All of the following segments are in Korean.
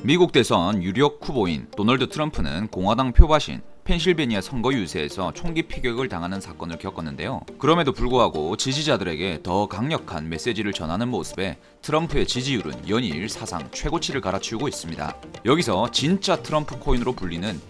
미국 대선 유력 후보인 도널드 트럼프는 공화당 표밭인 펜실베니아 선거 유세에서 총기 피격을 당하는 사건을 겪었는데요. 그럼에도 불구하고 지지자들에게 더 강력한 메시지를 전하는 모습에 트럼프의 지지율은 연일 사상 최고치를 갈아치우고 있습니다. 여기서 진짜 트럼프 코인으로 불리는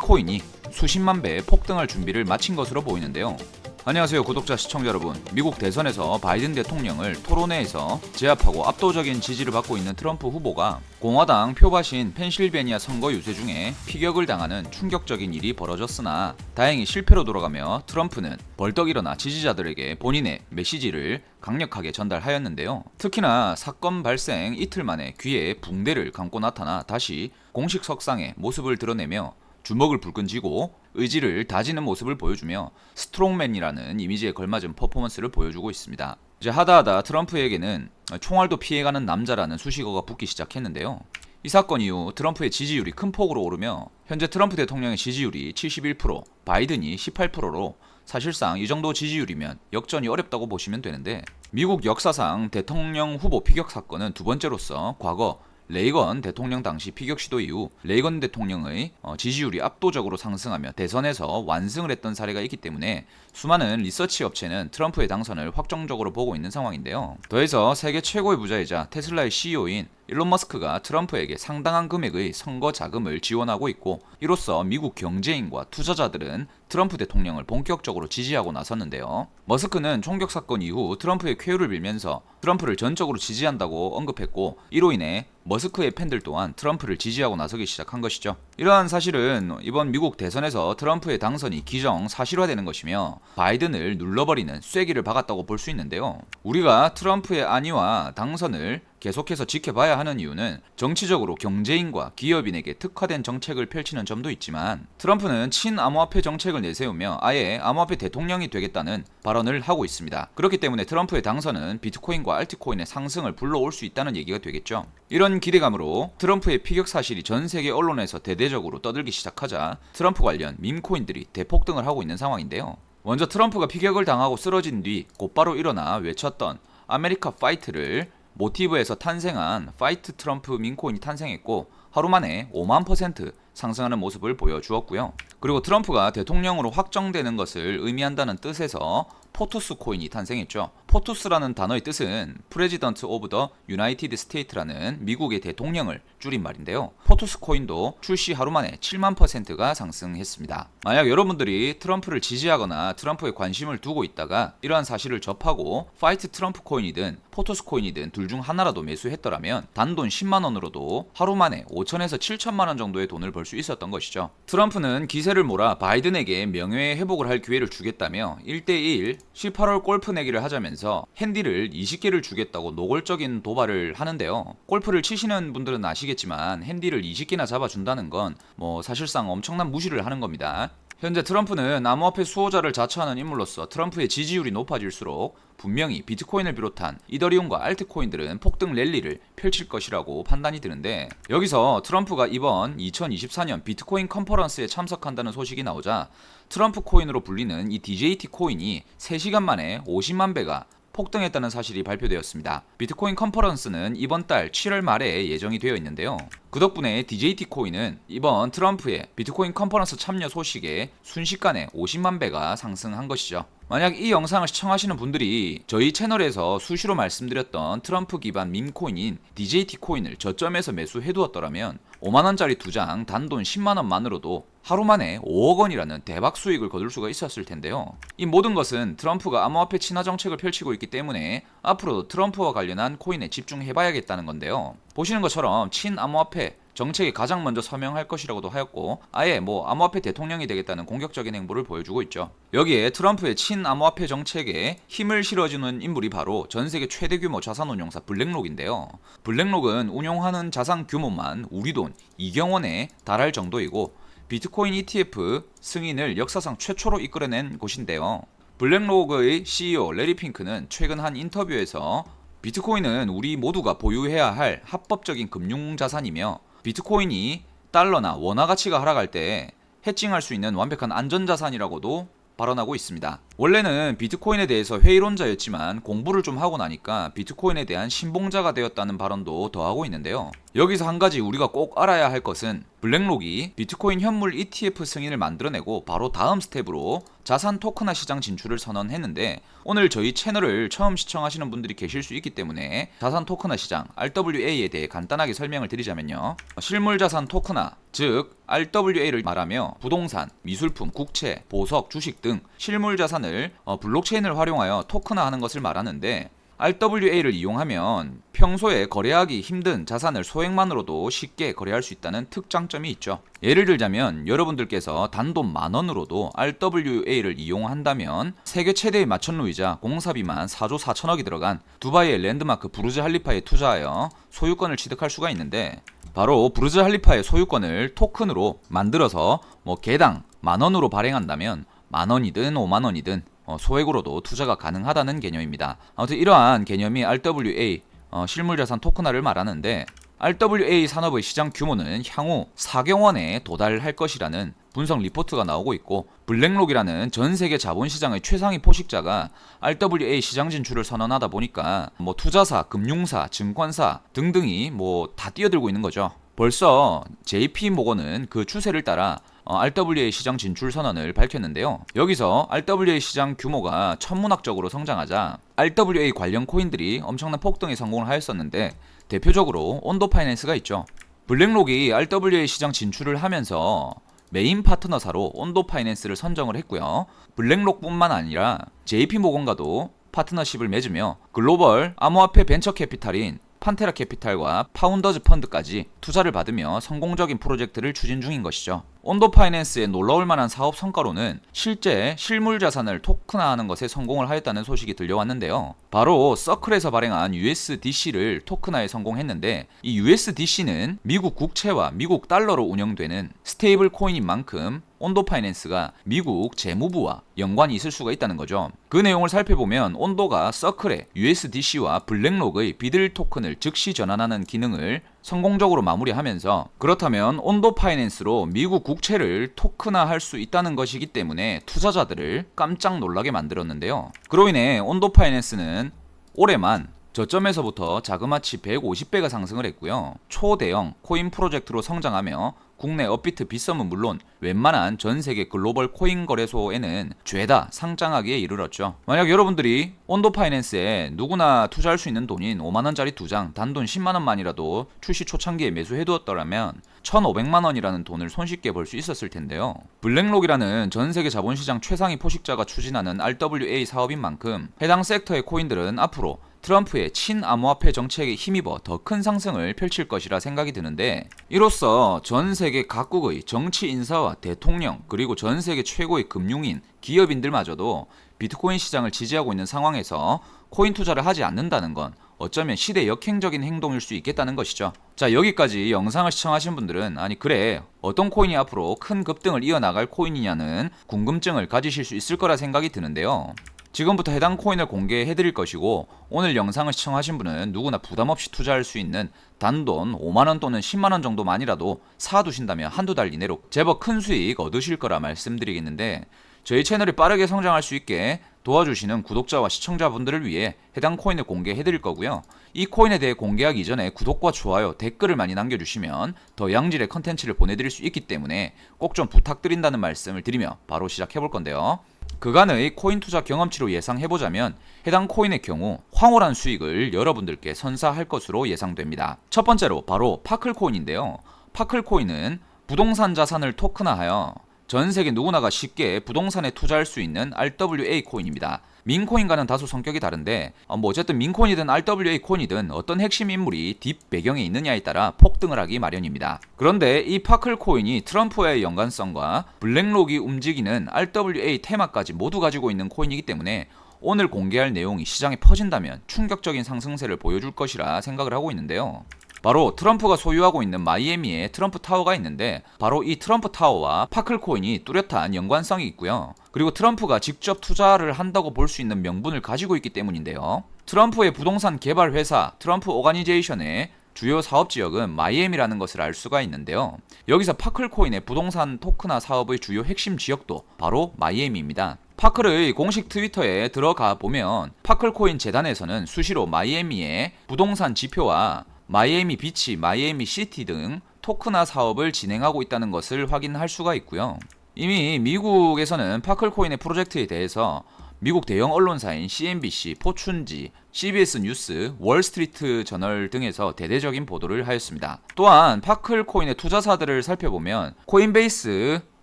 코인이 수십만 배의 폭등할 준비를 마친 것으로 보이는데요. 안녕하세요 구독자 시청자 여러분. 미국 대선에서 바이든 대통령을 토론회에서 제압하고 압도적인 지지를 받고 있는 트럼프 후보가 공화당 표밭인 펜실베니아 선거 유세 중에 피격을 당하는 충격적인 일이 벌어졌으나 다행히 실패로 돌아가며 트럼프는 벌떡 일어나 지지자들에게 본인의 메시지를 강력하게 전달하였는데요. 특히나 사건 발생 이틀 만에 귀에 붕대를 감고 나타나 다시 공식 석상에 모습을 드러내며 주먹을 불끈 쥐고 의지를 다지는 모습을 보여주며 스트롱맨이라는 이미지에 걸맞은 퍼포먼스를 보여주고 있습니다. 이제 하다하다 트럼프에게는 총알도 피해가는 남자라는 수식어가 붙기 시작했는데요. 이 사건 이후 트럼프의 지지율이 큰 폭으로 오르며 현재 트럼프 대통령의 지지율이 71%, 바이든이 18%로 사실상 이 정도 지지율이면 역전이 어렵다고 보시면 되는데, 미국 역사상 대통령 후보 피격 사건은 두 번째로서 과거 레이건 대통령 당시 피격 시도 이후 레이건 대통령의 지지율이 압도적으로 상승하며 대선에서 완승을 했던 사례가 있기 때문에 수많은 리서치 업체는 트럼프의 당선을 확정적으로 보고 있는 상황인데요. 더해서 세계 최고의 부자이자 테슬라의 CEO인 일론 머스크가 트럼프에게 상당한 금액의 선거 자금을 지원하고 있고, 이로써 미국 경제인과 투자자들은 트럼프 대통령을 본격적으로 지지하고 나섰는데요. 머스크는 총격 사건 이후 트럼프의 쾌유를 빌면서 트럼프를 전적으로 지지한다고 언급했고, 이로 인해 머스크의 팬들 또한 트럼프를 지지하고 나서기 시작한 것이죠. 이러한 사실은 이번 미국 대선에서 트럼프의 당선이 기정사실화되는 것이며 바이든을 눌러버리는 쐐기를 박았다고 볼 수 있는데요. 우리가 트럼프의 안위와 당선을 계속해서 지켜봐야 하는 이유는 정치적으로 경제인과 기업인에게 특화된 정책을 펼치는 점도 있지만, 트럼프는 친암호화폐 정책을 내세우며 아예 암호화폐 대통령이 되겠다는 발언을 하고 있습니다. 그렇기 때문에 트럼프의 당선은 비트코인과 알트코인의 상승을 불러올 수 있다는 얘기가 되겠죠. 이런 기대감으로 트럼프의 피격 사실이 전 세계 언론에서 대대적으로 떠들기 시작하자 트럼프 관련 밈코인들이 대폭등을 하고 있는 상황인데요. 먼저 트럼프가 피격을 당하고 쓰러진 뒤 곧바로 일어나 외쳤던 아메리카 파이트를 모티브에서 탄생한 파이트 트럼프 밈코인이 탄생했고, 하루 만에 5만% 상승하는 모습을 보여주었고요. 그리고 트럼프가 대통령으로 확정되는 것을 의미한다는 뜻에서 포투스 코인이 탄생했죠. 포투스라는 단어의 뜻은 President of the United States라는 미국의 대통령을 줄인 말인데요. 포투스 코인도 출시 하루 만에 7만%가 상승했습니다. 만약 여러분들이 트럼프를 지지하거나 트럼프에 관심을 두고 있다가 이러한 사실을 접하고 파이트 트럼프 코인이든 포투스 코인이든 둘 중 하나라도 매수했더라면 단돈 10만원으로도 하루 만에 5천에서 7천만원 정도의 돈을 벌 수 있었던 것이죠. 트럼프는 기세를 몰아 바이든에게 명예 회복을 할 기회를 주겠다며 1대1 18홀 골프 내기를 하자면서 핸디를 20개를 주겠다고 노골적인 도발을 하는데요. 골프를 치시는 분들은 아시겠지만 핸디를 20개나 잡아준다는 건 사실상 엄청난 무시를 하는 겁니다. 현재 트럼프는 암호화폐 수호자를 자처하는 인물로서 트럼프의 지지율이 높아질수록 분명히 비트코인을 비롯한 이더리움과 알트코인들은 폭등 랠리를 펼칠 것이라고 판단이 드는데, 여기서 트럼프가 이번 2024년 비트코인 컨퍼런스에 참석한다는 소식이 나오자 트럼프 코인으로 불리는 이 DJT 코인이 3시간 만에 50만 배가 폭등했다는 사실이 발표되었습니다. 비트코인 컨퍼런스는 이번 달 7월 말에 예정이 되어 있는데요. 그 덕분에 DJT 코인은 이번 트럼프의 비트코인 컨퍼런스 참여 소식에 순식간에 50만 배가 상승한 것이죠. 만약 이 영상을 시청하시는 분들이 저희 채널에서 수시로 말씀드렸던 트럼프 기반 밈코인인 DJT 코인을 저점에서 매수해두었더라면 5만원짜리 2장 단돈 10만원만으로도 하루 만에 5억 원이라는 대박 수익을 거둘 수가 있었을 텐데요. 이 모든 것은 트럼프가 암호화폐 친화 정책을 펼치고 있기 때문에 앞으로도 트럼프와 관련한 코인에 집중해봐야겠다는 건데요. 보시는 것처럼 친암호화폐 정책에 가장 먼저 서명할 것이라고도 하였고, 아예 암호화폐 대통령이 되겠다는 공격적인 행보를 보여주고 있죠. 여기에 트럼프의 친암호화폐 정책에 힘을 실어주는 인물이 바로 전세계 최대 규모 자산운용사 블랙록인데요. 블랙록은 운용하는 자산 규모만 우리 돈 2경 원에 달할 정도이고, 비트코인 ETF 승인을 역사상 최초로 이끌어낸 곳인데요. 블랙록의 CEO 레리 핑크는 최근 한 인터뷰에서 비트코인은 우리 모두가 보유해야 할 합법적인 금융자산이며, 비트코인이 달러나 원화 가치가 하락할 때 해칭할 수 있는 완벽한 안전자산이라고도 발언하고 있습니다. 원래는 비트코인에 대해서 회의론자였지만 공부를 좀 하고 나니까 비트코인에 대한 신봉자가 되었다는 발언도 더하고 있는데요. 여기서 한 가지 우리가 꼭 알아야 할 것은 블랙록이 비트코인 현물 ETF 승인을 만들어내고 바로 다음 스텝으로 자산 토큰화 시장 진출을 선언했는데, 오늘 저희 채널을 처음 시청하시는 분들이 계실 수 있기 때문에 자산 토큰화 시장 RWA에 대해 간단하게 설명을 드리자면요. 실물 자산 토큰화, 즉 RWA를 말하며 부동산, 미술품, 국채, 보석, 주식 등 실물 자산을 블록체인을 활용하여 토큰화하는 것을 말하는데, RWA를 이용하면 평소에 거래하기 힘든 자산을 소액만으로도 쉽게 거래할 수 있다는 특장점이 있죠. 예를 들자면 여러분들께서 단돈 10,000원으로도 RWA를 이용한다면 세계 최대의 마천루이자 공사비만 4조 4천억이 들어간 두바이의 랜드마크 부르즈 할리파에 투자하여 소유권을 취득할 수가 있는데, 바로 부르즈 할리파의 소유권을 토큰으로 만들어서 개당 10,000원으로 발행한다면 10,000원이든 50,000원이든 소액으로도 투자가 가능하다는 개념입니다. 아무튼 이러한 개념이 RWA 실물자산 토큰화를 말하는데, RWA 산업의 시장 규모는 향후 4경 원에 도달할 것이라는 분석 리포트가 나오고 있고, 블랙록이라는 전 세계 자본시장의 최상위 포식자가 RWA 시장 진출을 선언하다 보니까 투자사, 금융사, 증권사 등등이 다 뛰어들고 있는 거죠. 벌써 JP모건은 그 추세를 따라 RWA 시장 진출 선언을 밝혔는데요. 여기서 RWA 시장 규모가 천문학적으로 성장하자 RWA 관련 코인들이 엄청난 폭등에 성공을 하였었는데, 대표적으로 온도 파이낸스가 있죠. 블랙록이 RWA 시장 진출을 하면서 메인 파트너사로 온도 파이낸스를 선정을 했고요. 블랙록뿐만 아니라 JP모건과도 파트너십을 맺으며 글로벌 암호화폐 벤처 캐피탈인 판테라 캐피탈과 파운더즈 펀드까지 투자를 받으며 성공적인 프로젝트를 추진 중인 것이죠. 온도 파이낸스의 놀라울 만한 사업 성과로는 실제 실물 자산을 토큰화하는 것에 성공을 하였다는 소식이 들려왔는데요. 바로 서클에서 발행한 USDC를 토큰화에 성공했는데, 이 USDC는 미국 국채와 미국 달러로 운영되는 스테이블 코인인 만큼 온도 파이낸스가 미국 재무부와 연관이 있을 수가 있다는 거죠. 그 내용을 살펴보면 온도가 서클에 USDC와 블랙록의 비들 토큰을 즉시 전환하는 기능을 성공적으로 마무리하면서, 그렇다면 온도 파이낸스로 미국 국채를 토큰화할 수 있다는 것이기 때문에 투자자들을 깜짝 놀라게 만들었는데요. 그로 인해 온도 파이낸스는 올해만 저점에서부터 자그마치 150배가 상승을 했고요. 초대형 코인 프로젝트로 성장하며 국내 업비트 빗썸은 물론 웬만한 전 세계 글로벌 코인 거래소에는 죄다 상장하기에 이르렀죠. 만약 여러분들이 온도 파이낸스에 누구나 투자할 수 있는 돈인 5만원짜리 2장 단돈 10만원만이라도 출시 초창기에 매수해두었더라면 1,500만원이라는 돈을 손쉽게 벌 수 있었을 텐데요. 블랙록이라는 전 세계 자본시장 최상위 포식자가 추진하는 RWA 사업인 만큼 해당 섹터의 코인들은 앞으로 트럼프의 친암호화폐 정책에 힘입어 더 큰 상승을 펼칠 것이라 생각이 드는데, 이로써 전 세계 각국의 정치 인사와 대통령, 그리고 전 세계 최고의 금융인, 기업인들마저도 비트코인 시장을 지지하고 있는 상황에서 코인 투자를 하지 않는다는 건 어쩌면 시대 역행적인 행동일 수 있겠다는 것이죠. 자, 여기까지 영상을 시청하신 분들은 그래, 어떤 코인이 앞으로 큰 급등을 이어나갈 코인이냐는 궁금증을 가지실 수 있을 거라 생각이 드는데요. 지금부터 해당 코인을 공개해드릴 것이고, 오늘 영상을 시청하신 분은 누구나 부담없이 투자할 수 있는 단돈 5만원 또는 10만원 정도만이라도 사두신다면 한두 달 이내로 제법 큰 수익 얻으실 거라 말씀드리겠는데, 저희 채널이 빠르게 성장할 수 있게 도와주시는 구독자와 시청자분들을 위해 해당 코인을 공개해드릴 거고요. 이 코인에 대해 공개하기 이전에 구독과 좋아요, 댓글을 많이 남겨주시면 더 양질의 컨텐츠를 보내드릴 수 있기 때문에 꼭 좀 부탁드린다는 말씀을 드리며 바로 시작해볼 건데요. 그간의 코인 투자 경험치로 예상해보자면 해당 코인의 경우 황홀한 수익을 여러분들께 선사할 것으로 예상됩니다. 첫 번째로 바로 파클 코인인데요. 파클 코인은 부동산 자산을 토큰화하여 전 세계 누구나가 쉽게 부동산에 투자할 수 있는 RWA 코인입니다. 민코인과는 다소 성격이 다른데 어쨌든 민코인이든 RWA 코인이든 어떤 핵심 인물이 딥 배경에 있느냐에 따라 폭등을 하기 마련입니다. 그런데 이 파클 코인이 트럼프와의 연관성과 블랙록이 움직이는 RWA 테마까지 모두 가지고 있는 코인이기 때문에 오늘 공개할 내용이 시장에 퍼진다면 충격적인 상승세를 보여줄 것이라 생각을 하고 있는데요. 바로 트럼프가 소유하고 있는 마이애미에 트럼프 타워가 있는데, 바로 이 트럼프 타워와 파클 코인이 뚜렷한 연관성이 있고요. 그리고 트럼프가 직접 투자를 한다고 볼 수 있는 명분을 가지고 있기 때문인데요. 트럼프의 부동산 개발 회사 트럼프 오가니제이션의 주요 사업 지역은 마이애미라는 것을 알 수가 있는데요. 여기서 파클코인의 부동산 토크나 사업의 주요 핵심 지역도 바로 마이애미입니다. 파클의 공식 트위터에 들어가 보면 파클코인 재단에서는 수시로 마이애미의 부동산 지표와 마이애미 비치, 마이애미 시티 등 토크나 사업을 진행하고 있다는 것을 확인할 수가 있고요. 이미 미국에서는 파클코인의 프로젝트에 대해서 미국 대형 언론사인 CNBC, 포춘지, CBS 뉴스, 월스트리트 저널 등에서 대대적인 보도를 하였습니다. 또한 파클코인의 투자사들을 살펴보면 코인베이스,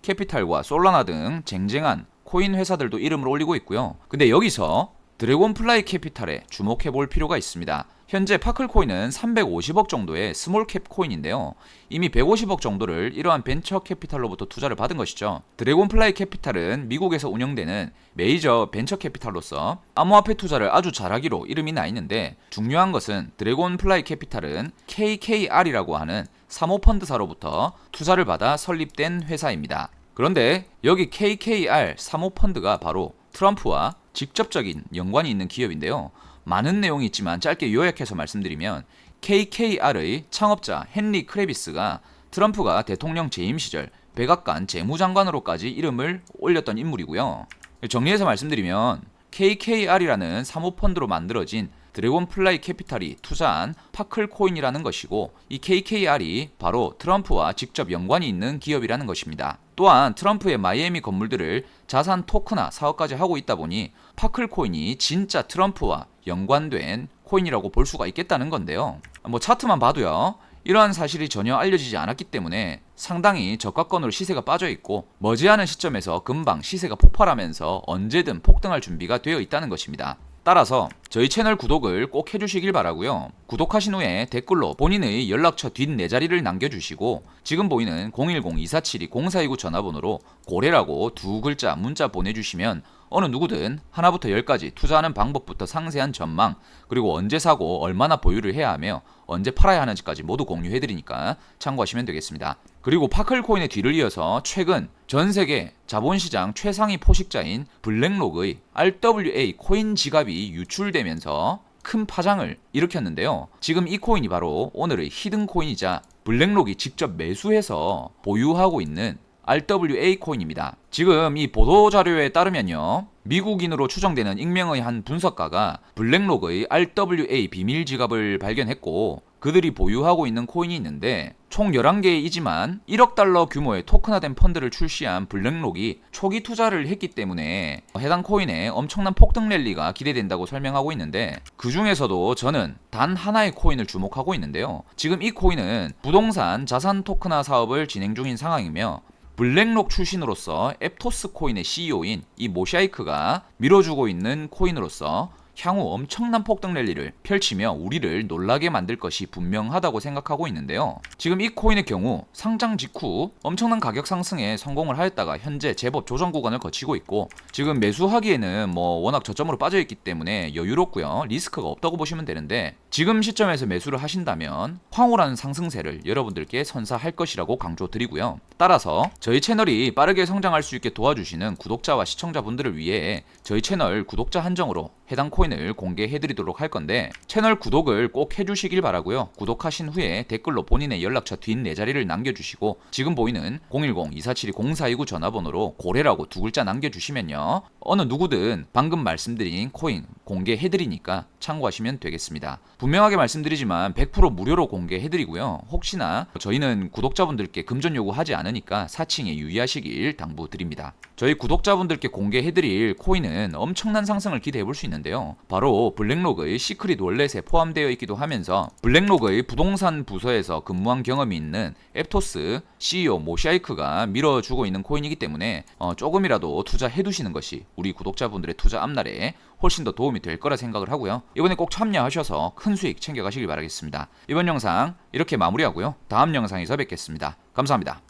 캐피탈과 솔라나 등 쟁쟁한 코인 회사들도 이름을 올리고 있고요. 근데 여기서 드래곤플라이 캐피탈에 주목해 볼 필요가 있습니다. 현재 파클코인은 350억 정도의 스몰캡 코인인데요. 이미 150억 정도를 이러한 벤처 캐피탈로부터 투자를 받은 것이죠. 드래곤플라이 캐피탈은 미국에서 운영되는 메이저 벤처 캐피탈로서 암호화폐 투자를 아주 잘하기로 이름이 나 있는데, 중요한 것은 드래곤플라이 캐피탈은 KKR이라고 하는 사모펀드사로부터 투자를 받아 설립된 회사입니다. 그런데 여기 KKR 사모펀드가 바로 트럼프와 직접적인 연관이 있는 기업인데요. 많은 내용이 있지만 짧게 요약해서 말씀드리면 KKR의 창업자 헨리 크레비스가 트럼프가 대통령 재임 시절 백악관 재무장관으로까지 이름을 올렸던 인물이고요. 정리해서 말씀드리면 KKR이라는 사모펀드로 만들어진 드래곤플라이 캐피탈이 투자한 파클코인이라는 것이고, 이 KKR이 바로 트럼프와 직접 연관이 있는 기업이라는 것입니다. 또한 트럼프의 마이애미 건물들을 자산 토크나 사업까지 하고 있다 보니 파클코인이 진짜 트럼프와 연관된 코인이라고 볼 수가 있겠다는 건데요. 차트만 봐도요, 이러한 사실이 전혀 알려지지 않았기 때문에 상당히 저가권으로 시세가 빠져 있고, 머지않은 시점에서 금방 시세가 폭발하면서 언제든 폭등할 준비가 되어 있다는 것입니다. 따라서 저희 채널 구독을 꼭 해주시길 바라고요. 구독하신 후에 댓글로 본인의 연락처 뒷 4자리를 남겨주시고, 지금 보이는 010-2472-0429 전화번호로 고래라고 2글자 문자 보내주시면 어느 누구든 하나부터 10까지 투자하는 방법부터 상세한 전망, 그리고 언제 사고 얼마나 보유를 해야 하며 언제 팔아야 하는지까지 모두 공유해드리니까 참고하시면 되겠습니다. 그리고 파클코인의 뒤를 이어서 최근 전세계 자본시장 최상위 포식자인 블랙록의 RWA 코인 지갑이 유출되면서 큰 파장을 일으켰는데요. 지금 이 코인이 바로 오늘의 히든 코인이자 블랙록이 직접 매수해서 보유하고 있는 RWA 코인입니다. 지금 이 보도자료에 따르면요, 미국인으로 추정되는 익명의 한 분석가가 블랙록의 RWA 비밀 지갑을 발견했고, 그들이 보유하고 있는 코인이 있는데 총 11개이지만 1억 달러 규모의 토큰화된 펀드를 출시한 블랙록이 초기 투자를 했기 때문에 해당 코인에 엄청난 폭등 랠리가 기대된다고 설명하고 있는데, 그 중에서도 저는 단 하나의 코인을 주목하고 있는데요. 지금 이 코인은 부동산 자산 토큰화 사업을 진행 중인 상황이며, 블랙록 출신으로서 앱토스 코인의 CEO인 이 모샤이크가 밀어주고 있는 코인으로서 향후 엄청난 폭등 랠리를 펼치며 우리를 놀라게 만들 것이 분명하다고 생각하고 있는데요. 지금 이 코인의 경우 상장 직후 엄청난 가격 상승에 성공을 하였다가 현재 제법 조정 구간을 거치고 있고, 지금 매수하기에는 워낙 저점으로 빠져있기 때문에 여유롭고요, 리스크가 없다고 보시면 되는데, 지금 시점에서 매수를 하신다면 황홀한 상승세를 여러분들께 선사할 것이라고 강조드리고요. 따라서 저희 채널이 빠르게 성장할 수 있게 도와주시는 구독자와 시청자분들을 위해 저희 채널 구독자 한정으로 해당 코인을 공개해드리도록 할 건데, 채널 구독을 꼭 해주시길 바라고요. 구독하신 후에 댓글로 본인의 연락처 뒷 4자리를 남겨주시고, 지금 보이는 010-2472-0429 전화번호로 고래라고 2글자 남겨주시면요, 어느 누구든 방금 말씀드린 코인 공개해드리니까 참고하시면 되겠습니다. 분명하게 말씀드리지만 100% 무료로 공개해드리고요. 혹시나 저희는 구독자분들께 금전 요구하지 않으니까 사칭에 유의하시길 당부드립니다. 저희 구독자분들께 공개해드릴 코인은 엄청난 상승을 기대해볼 수 있는데요. 바로 블랙록의 시크릿 월렛에 포함되어 있기도 하면서 블랙록의 부동산 부서에서 근무한 경험이 있는 앱토스 CEO 모샤이크가 밀어주고 있는 코인이기 때문에 조금이라도 투자해두시는 것이 우리 구독자분들의 투자 앞날에 훨씬 더 도움이 될 거라 생각을 하고요. 이번에 꼭 참여하셔서 큰 수익 챙겨가시길 바라겠습니다. 이번 영상 이렇게 마무리하고요. 다음 영상에서 뵙겠습니다. 감사합니다.